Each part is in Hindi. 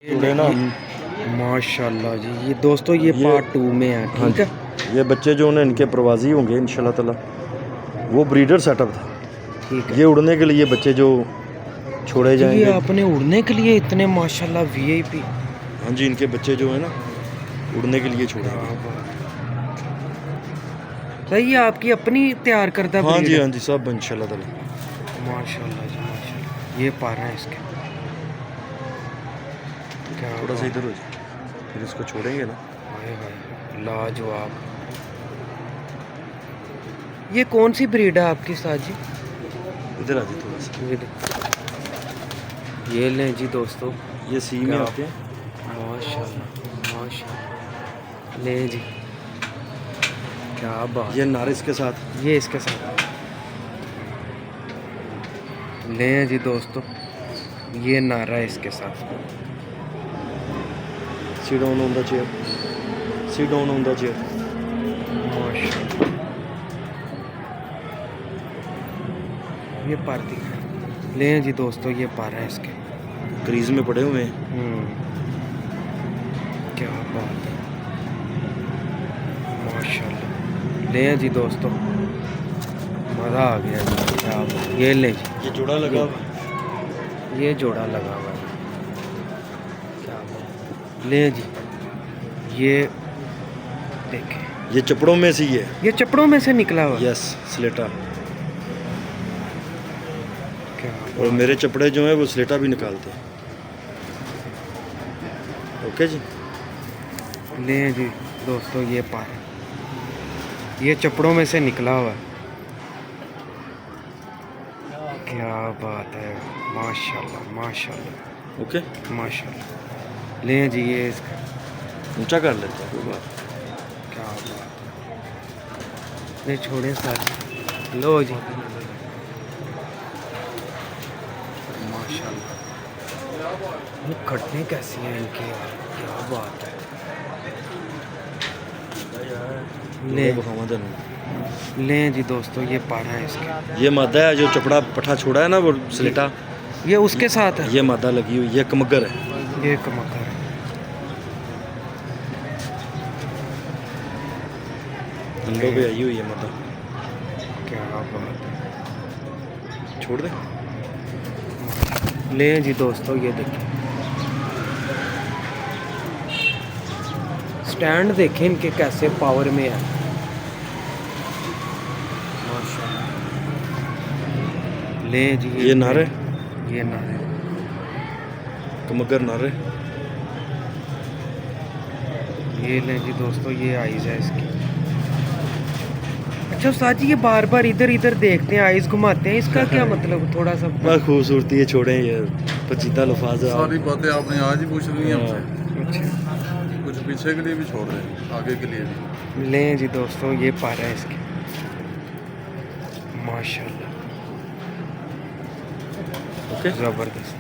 जुड़े ना माशाल्लाह जी। ये दोस्तों ये पार्ट 2 में है, ठीक है। ये बच्चे जो हैं इनके प्रवासी होंगे इंशाल्लाह ताला। वो ब्रीडर सेटअप था, ठीक है। ये उड़ने के लिए बच्चे जो छोड़े जी ये जाएंगे। आपने उड़ने के लिए इतने माशाल्लाह वीआईपी। हाँ जी, इनके बच्चे जो है ना उड़ने के लिए छोड़ेंगे। सही है, आपकी अपनी तैयार करदा हाँ ब्रीड जी, है? हाँ जी, सब इंशाल्लाह ताला। माशाल्लाह जी माशाल्लाह। ये पार है इसके, क्या थोड़ा सा बात इधर हो जाए, फिर इसको छोड़ेंगे ना। हाय हाय लाजवाब। ये कौन सी ब्रीड है आपके साथ जी? इधर आ जाए थोड़ा सा। ये लें जी दोस्तों, ये सी में क्या आते हैं। माशाल्लाह माशाल्लाह। ले जी, क्या बात। ये नारिस के साथ। ये इसके साथ ले जी दोस्तों, ये नारा है इसके साथ। Sit down on the chair, sit down on the chair. माशाल्लाह। ये पार दिखा ले जी दोस्तों, ये पार है इसके। क्रीज में पड़े हुए हैं। क्या बात है माशाल्लाह। ले जी दोस्तों, मज़ा आ गया जी। क्या बात। ये ले जी, ये जोड़ा लगा हुआ है। ये जोड़ा लगा हुआ है। क्या बात। ले जी, ये देखें, ये चपड़ों में से ही है। ये चपड़ों में से निकला हुआ। यस, स्लेटा। क्या और मेरे चपड़े जो हैं वो स्लेटा भी निकालते हैं। ओके जी। ले जी दोस्तों, ये पार, ये चपड़ों में से निकला हुआ है। क्या बात है माशाल्लाह माशाल्लाह ओके, माशाल्लाह। ले जी, ये इसका ऊंचा कर लेते हैं, कोई बात। क्या बात है। नहीं छोड़े सारे, लो जी माशाल्लाह। ये खटने कैसी हैं इनके यार, क्या बात है। ले ले जी दोस्तों, ये पारा है इसके। ये मादा है जो चपड़ा पठा छोड़ा है ना, वो स्लेटा, ये उसके साथ है। ये मादा लगी हुई, ये कमगर है। ये कमकर है। अंडों पे आई हुई है मादा। क्या बात है। छोड़ दे। ले जी दोस्तों, ये देखिए स्टैंड देखें इनके कैसे पावर में है माशाल्लाह। ले जी, ये नारे, ये नारे। कमगर नारे। ये ले जी दोस्तों, ये आइज़ है इसकी। अच्छा उस्ताद जी, ये बार बार इधर इधर देखते हैं, आइज़ घुमाते हैं, इसका क्या मतलब? थोड़ा सा बस खूबसूरती है, छोड़े ये पचीदा लफाज है। सारी बातें आपने आज ही पूछ ली हैं हमसे। अच्छा। कुछ पीछे के लिए भी छोड़ रहे, आगे के लिए भी। ले जी दोस्तों, ये पारा है इसके माशाल्लाह। ओके, ज़बरदस्त।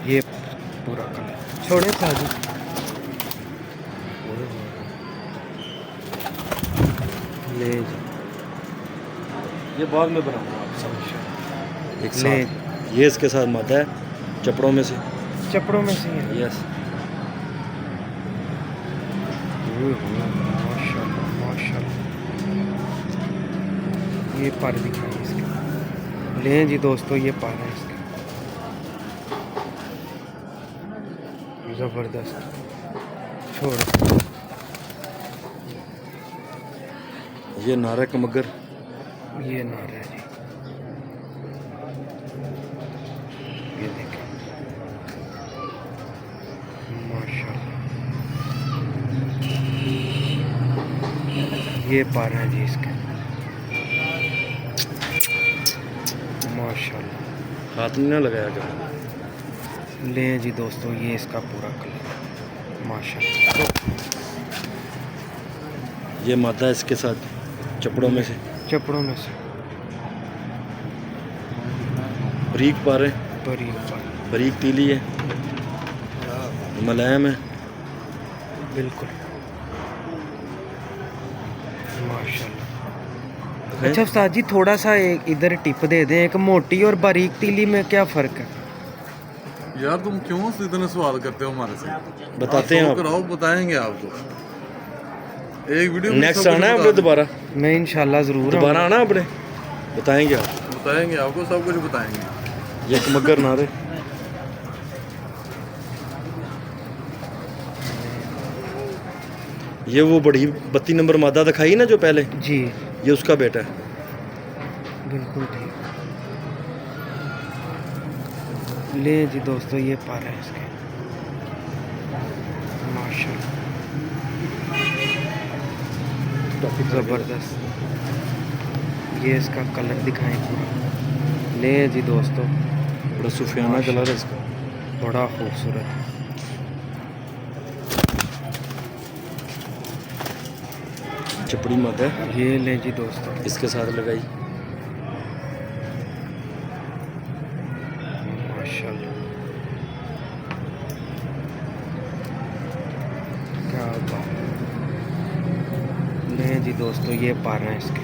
ये पूरा कलर छोड़े साजू। ले जी, ये बाद में बनाऊंगा आप सब एक ले साथ। ये इसके साथ मादा है चपड़ों में से। चपड़ों में से है। यस। माशाल्लाह माशाल्लाह। ये पर दिखाई इसके। ले जी दोस्तों, ये पर है इसके। ज़बरदस्त। छोड़। ये नारा कमगर। ये नारा है जी, ये देखें माशाल्लाह। ये पारा है जी इसके माशाल्लाह। हाथ नहीं ना लगाया कर। ले जी दोस्तों, ये इसका पूरा कलर माशाल्लाह। ये मादा है इसके साथ चपड़ों में से। चपड़ों में से बरीक पारे, बरीक पर, बरीक तीली है, मुलायम है। बिल्कुल माशाल्लाह। है? अच्छा उस्ताद जी, थोड़ा सा एक इधर टिप दे दें, एक मोटी और बारीक तीली में क्या फ़र्क है? यार तुम क्यों इतने सवाल करते हो हमारे से? बताते हैं आप आप। कराओ, बताएंगे आपको। एक वीडियो में नेक्स्ट सब कुछ आना है बता आपने दें। दोबारा? मैं इंशाल्लाह ज़रूर दोबारा आऊँगा। आना आपने? बताएंगे आप। बताएंगे आपको, सब कुछ बताएंगे। ये मगर ना रहे। ये वो बड़ी 32 नंबर मादा दिखाई ना जो पहले, जी ये उसका बेटा है। बिल्कुल ठीक। ले जी दोस्तों, ये पर है इसके, माशाल्लाह ज़बरदस्त। ये इसका कलर दिखाएं पूरा। ले जी दोस्तों, बड़ा सुफियाना कलर है इसका। बड़ा खूबसूरत है। चपड़ी मत है, ये ले जी दोस्तों, इसके साथ लगाई। माशाल्लाह क्या बात है। ले जी दोस्तों, ये पर हैं इसके।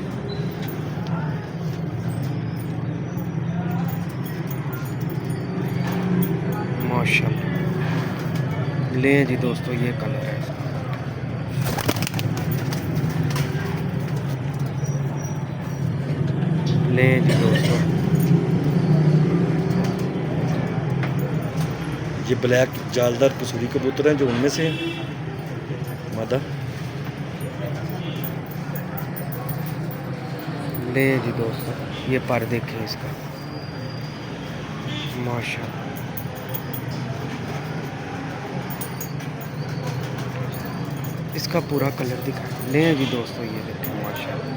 माशाल्लाह। ले जी दोस्तों, ये कलर है इसका। ले जी दोस्तों, ये ब्लैक जालदार कसूरी कबूतर हैं जो उनमें से हैं मादा। ले जी दोस्तों, ये पर देखें इसका, माशाल्लाह। इसका पूरा कलर दिखाएं। ले जी दोस्तों, ये देखें माशाल्लाह।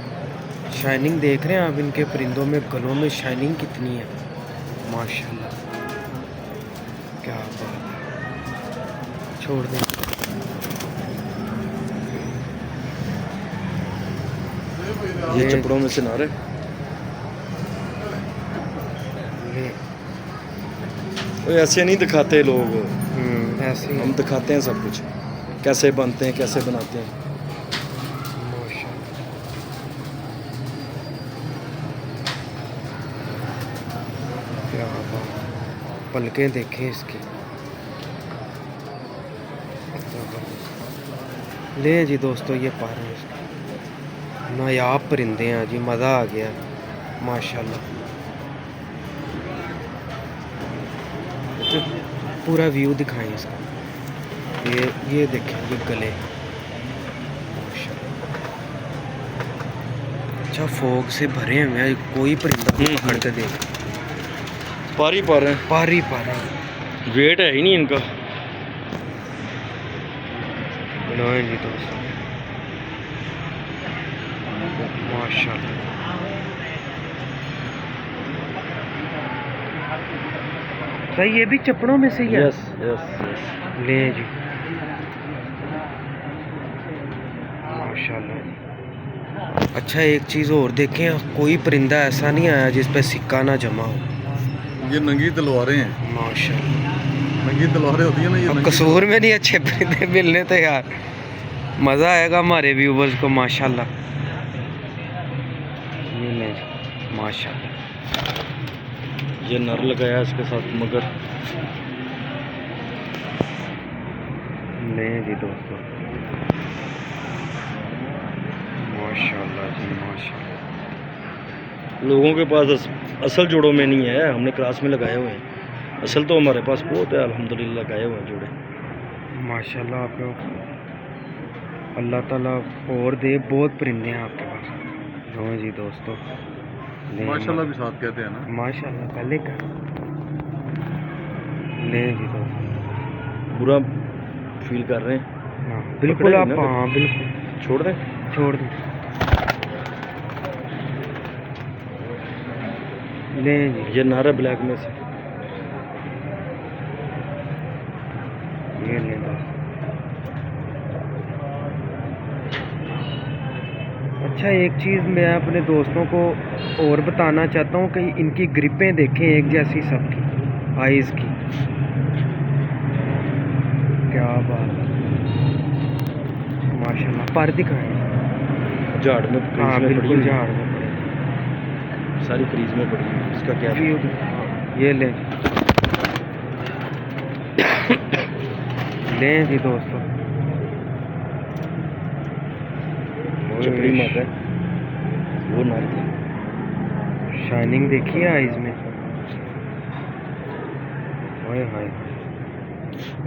शाइनिंग देख रहे हैं आप इनके परिंदों में, गलों में शाइनिंग कितनी है, माशाल्लाह क्या बात है। छोड़ दें। ये चपड़ों में से ना रहे। ले वो ऐसे नहीं दिखाते लोग, ऐसे ही हम दिखाते हैं सब कुछ, कैसे बनते हैं, कैसे बनाते हैं। माशाल्लाह क्या बात। पलकें देखें इसकी, ले जी दोस्तों, ये पर हैं इसके। नायाब परिंदे हैं जी, मज़ा आ गया माशाल्लाह। पूरा व्यू दिखाएं इसका। ये देखें, ये गले माशाल्लाह। अच्छा फोग से भरे हुए हैं, कोई परिंदा पकड़ के देख। पार ही पार हैं, पर ही पर है। वेट है ही नहीं इनका। लो जी दोस्तों, माशाल्लाह सही। ये भी चपड़ों में से ही है। Yes yes yes. ले जी माशाल्लाह। अच्छा एक चीज़ और देखें, कोई परिंदा ऐसा नहीं आया जिस पे सिक्का ना जमा हो। ये नंगी तलवारें हैं। माशाल्लाह। नंगी तलवारें होती है ना, ये अब नंगी कसूर में नहीं अच्छे परिंदे मिलने तो यार मज़ा आएगा हमारे व्यूवर्स को, माशाल्लाह। ये ले जी माशाल्लाह। ये नर लगाया इसके साथ मगर। ले जी दोस्तों, माशाल्लाह जी माशाल्लाह। लोगों के पास असल जोड़ों में नहीं है, हमने क्रास में लगाए हुए हैं। असल तो हमारे पास बहुत है, अल्हम्दुलिल्लाह लगाए हुए हैं जोड़े। माशाल्लाह आपको अल्लाह ताला और दे, बहुत परिंदे हैं आपके पास। लो जी दोस्तों, ले माशाल्लाह भी साथ कहते हैं ना। माशाल्लाह पहले का। ले जी दोस्तों, पूरा फील कर रहे हैं। हाँ बिल्कुल पकड़ेंगे आप, ना फिर? हाँ बिल्कुल छोड़ दें। छोड़ दें। ले जी, ये नर है ब्लैक में से। ये ले दोस्तों। अच्छा एक चीज़ मैं अपने दोस्तों को और बताना चाहता हूँ कि इनकी ग्रिपें देखें एक जैसी सबकी, आइज़ की, क्या बात है माशाल्लाह। पर दिखाएं। झाड़ में हाँ क्रीज में पड़ी बिल्कुल हुई है। झाड़ में पड़े। सारी क्रीज में पड़ी हुई है। इसका क्या व्यू ये ले लें जी दोस्तों, चपड़ी माता है वो नारी शाइनिंग देखिए आइज में। हाय हाय,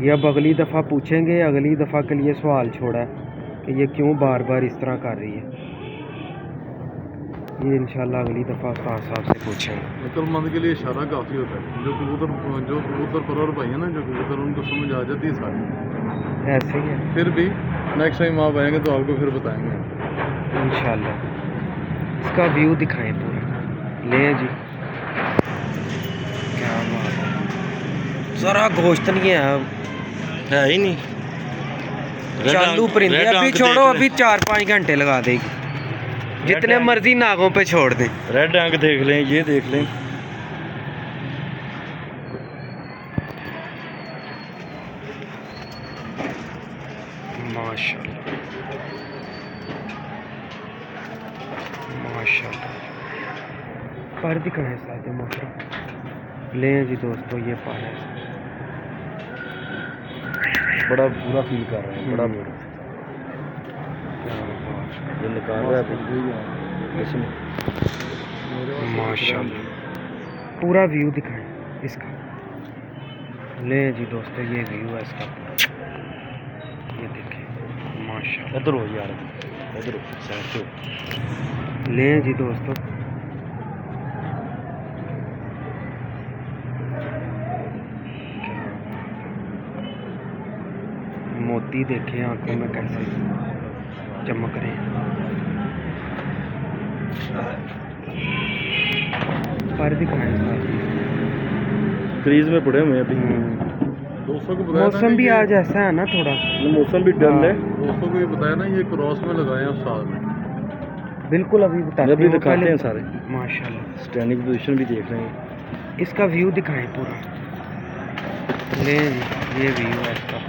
ये अब अगली दफ़ा पूछेंगे, अगली दफ़ा के लिए सवाल छोड़ा है कि ये क्यों बार बार इस तरह कर रही है। ये इंशाल्लाह अगली दफ़ा उस्ताद साहब से पूछेंगे। अक्लमंद के लिए इशारा काफ़ी होता है। जो कबूतर परवर भाई है ना, जो कबूतर, उनको समझ आ जाती है सारी। ऐसे ही है फिर भी नेक्स्ट टाइम आप आएंगे तो आपको फिर बताएंगे इंशाल्लाह। इसका व्यू दिखाएं पूरा। लें जी, क्या बात है, ज़रा गोश्त नहीं है ही नहीं। चालू परिंदे अभी छोड़ो, अभी 4-5 घंटे लगा देगी, जितने मर्जी नागों पे छोड़ दें। रेड आंख देख लें, ये देख लें। माशाल्लाह माशाल्लाह, पर दिखाएं साथ मोहतरम। लें जी दोस्तों, ये पर है, बड़ा बुरा फील कर रहा है, बड़ा बुरा। ये निकाल रहा है इसमें। माशाल्लाह, पूरा व्यू दिखाएं इसका। ले जी दोस्तों, ये व्यू है इसका, ये देखें माशाल्लाह। इधर हो यार, इधर हो, साइड से हो। ले जी दोस्तों, मोती देखे आंखों में कैसे चमक रहे हैं। पर दिखाएं क्रीज में पड़े हुए हैं अभी। दोस्तों को बताया ना मौसम भी कि आज ऐसा है ना थोड़ा, मौसम भी डल है। दोस्तों को ये बताया ना, ये क्रॉस में लगाए हैं उस्ताद ने। बिल्कुल अभी बताते अभी हैं, वो दिखाते पहले- हैं सारे। माशाल्लाह, स्टैंडिंग पोजीशन भी देख रहे हैं। इसका व्यू दिखाएं पूरा। ले ये व्यू है इसका,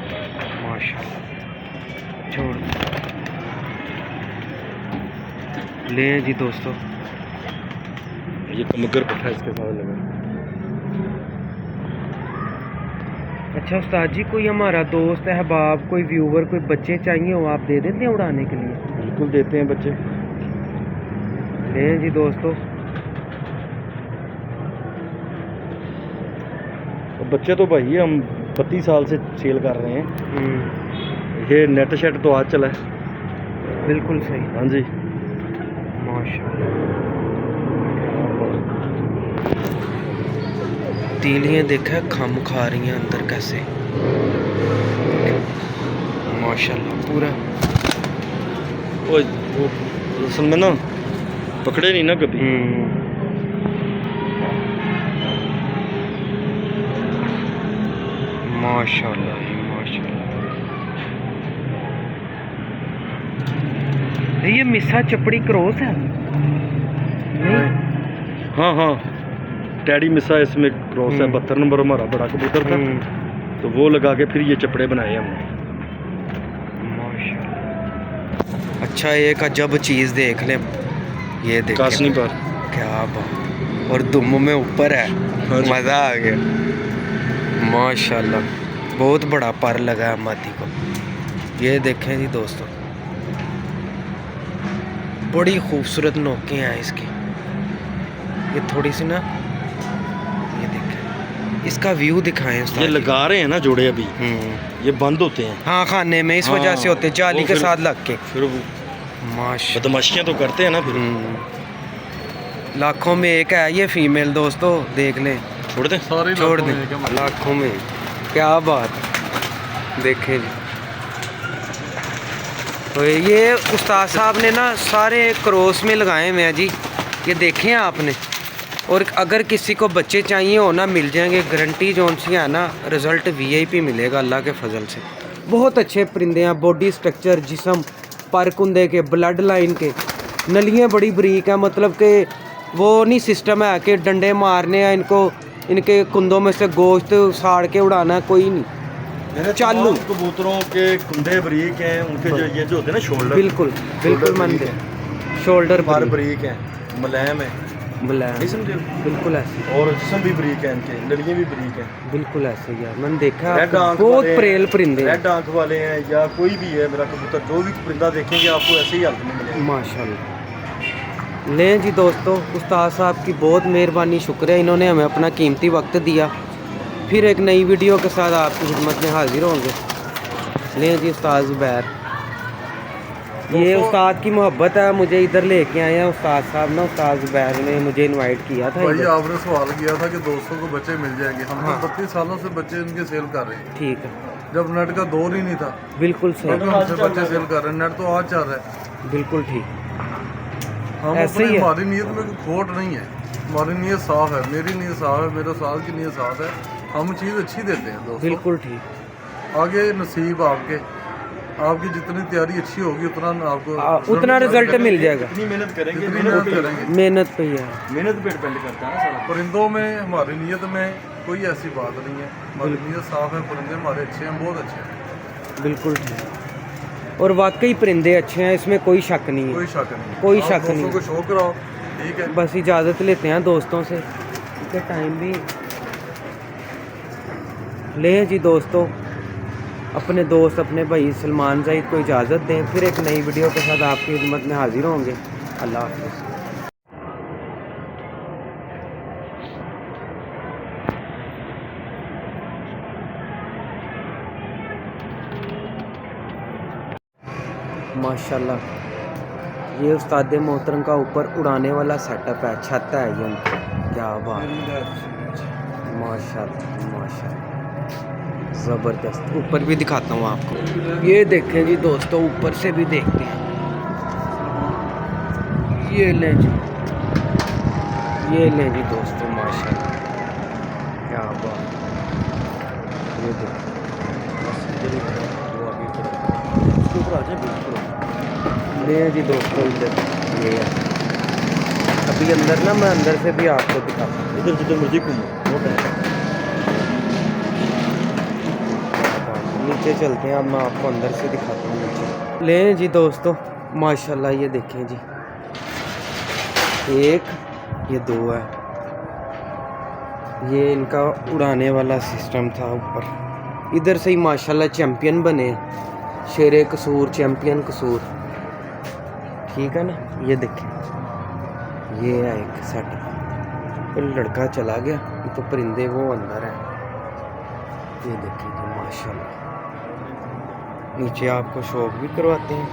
माशाल्लाह। छोड़ ले जी दोस्तों, ये कमगर पट्टा इसके साथ लगा। अच्छा उस्ताद जी, कोई हमारा दोस्त अहबाब, कोई व्यूवर, कोई बच्चे चाहिए हो, आप दे देते हैं उड़ाने के लिए? बिल्कुल देते हैं बच्चे। ले जी दोस्तों, और बच्चे तो भाई हम 32 साल से सेल कर रहे हैं। ये नेट शेट तो आज चला है। बिल्कुल सही, हाँ जी, माशाल्लाह। तीलियाँ देखा खम खा रही हैं अंदर कैसे, माशाल्लाह पूरा। वो असल में ना पकड़े नहीं ना कभी। माशाल्लाह ही माशाल्लाह। ये मिसा चपड़ी क्रॉस है? नहीं, हाँ हाँ, टैडी मिसा इसमें क्रॉस है। 72 नंबर हमारा बड़ा कबूतर था, तो वो लगा के फिर ये चपड़े बनाए हमने। माशाल्लाह। अच्छा, एक अजब चीज़ देख लें, ये देख कासनी पर क्या बात, और दुम में ऊपर है, हाँ जी। मज़ा आ गया माशाल्लाह। बहुत बड़ा पर लगा है मादी को। ये देखें जी दोस्तों, बड़ी खूबसूरत नोकें हैं इसकी। ये थोड़ी सी ना, ये देखें, इसका व्यू दिखाएं उस्ताद ये जी। लगा रहे हैं ना जोड़े अभी, ये बंद होते हैं। हाँ, खाने में इस वजह से होते, जाली वो के फिर- साथ लग के। फिर वो माशा, बदमाशियाँ तो करते हैं ना फिर। लाखों में एक है ये फीमेल दोस्तों, देख लें। छोड़ दें। सारे छोड़ इलाकों में दें, एक है। लाखों में। क्या बात, देखें जी। तो ये उस्ताद साहब ने ना सारे क्रॉस में लगाए हुए हैं जी, ये देखें आपने। और अगर किसी को बच्चे चाहिए हो ना, मिल जाएंगे, गारंटी जोन सी है ना, रिज़ल्ट VIP मिलेगा अल्लाह के फजल से। बहुत अच्छे परिंदे हैं, बॉडी स्ट्रक्चर, जिस्म, पर कुंदे के, ब्लड लाइन के, नलियाँ बड़ी बरीक हैं। मतलब कि वो नहीं सिस्टम है कि डंडे मारने हैं इनको, इनके कुंदों में से गोश्त साड़ के उड़ाना, कोई नहीं। चालू कबूतरों के कुंदे बरीक हैं, उनके जो ये जो होते हैं ना शोल्डर, बिल्कुल बिल्कुल मंद है, शोल्डर पर पर बरीक हैं, मुलायम है। ब्लैक, नहीं समझे? बिल्कुल ऐसे, और जिस्म भी बरीक है इनके, लड़ियाँ भी बरीक हैं। बिल्कुल ऐसे ही यार, मैंने देखा रेड आंख बहुत वाले हैं, प्रेल परिंदे हैं। रेड आंख वाले हैं या कोई भी है मेरा कबूतर, जो भी परिंदा देखेंगे आपको ऐसे ही हालत में मिलेगा। माशाल्लाह। लें जी दोस्तों, उस्ताद साहब की बहुत मेहरबानी, शुक्र है, इन्होंने हमें अपना कीमती वक्त दिया। फिर एक नई वीडियो के साथ आपकी खिदमत में हाजिर होंगे। लें जी उस्ताद ज़ुबैर, ये उस्ताद की मोहब्बत है, मुझे इधर लेके आए हैं उस्ताद साहब ना, उस्ताद ज़ुबैर ने मुझे इनवाइट किया था भाई इधर। आपने सवाल किया था कि दोस्तों को बच्चे मिल जाएंगे, हम हाँ। तो 32 सालों से बच्चे इनके सेल कर रहे हैं। ठीक है, जब नेट का दौर ही नहीं था बिल्कुल तब सही, हमसे बच्चे सेल कर रहे हैं। नेट तो आज चल रहा है। बिल्कुल ठीक। हम ऐसे ही अपनी, है। हमारी नीयत में कोई खोट नहीं है, हमारी नीयत साफ है, मेरी नीयत साफ है, मेरे साल की नीयत साफ है, हम चीज़ अच्छी देते हैं दोस्तों। बिल्कुल ठीक, आगे नसीब आपके, आपकी जितनी तैयारी अच्छी होगी उतना आपको उतना रिजल्ट मिल जाएगा। इतनी मेहनत करेंगे, जितनी मेहनत मेहनत करेंगे। मेहनत पे ही है, मेहनत पे डिपेंड करता है ना सारा। परिंदों में हमारी नीयत में कोई ऐसी बात नहीं है, हमारी नीयत साफ है, परिंदे हमारे अच्छे हैं, बहुत अच्छे हैं, बिल्कुल ठीक। और वाकई परिंदे अच्छे हैं, इसमें कोई शक नहीं है, कोई शक नहीं। कोई आप शक नहीं। दोस्तों को शो कराओ, ठीक है। बस इजाज़त लेते हैं दोस्तों से, क्योंकि टाइम भी ले जी दोस्तों। अपने दोस्त, अपने भाई सलमान ज़हीद को इजाज़त दें, फिर एक नई वीडियो के साथ आपकी खिदमत में हाजिर होंगे। अल्लाह हाफ़िज़। माशाल्लाह, ये उस्ताद मोहतरम का ऊपर उड़ाने वाला सेटअप है, छत है ये उनकी, क्या बात, माशाल्लाह माशाल्लाह, ज़बरदस्त। ऊपर भी दिखाता हूँ आपको, ये देखें जी दोस्तों, ऊपर से भी देखते हैं, ये लें जी, ये लें जी दोस्तों, माशाल्लाह क्या बात, ये देखें, ले जी दोस्तों इधर, ये है। अभी अंदर ना, मैं अंदर से भी आपको दिखाता हूँ, इधर जितना मर्जी घूमो, वो है। नीचे चलते हैं, अब मैं आपको अंदर से दिखाता हूँ नीचे। ले जी दोस्तों, माशाल्लाह ये देखें जी, एक, ये दो है, ये इनका उड़ाने वाला सिस्टम था ऊपर। इधर से ही माशाल्लाह चैम्पियन बने, शेरे कसूर, चैम्पियन कसूर, ठीक है ना। ये देखें, ये है एक सेटअप, फिर लड़का चला गया, ये तो परिंदे वो अंदर है, ये देखें जी माशाल्लाह। नीचे आपको शौक भी करवाते हैं।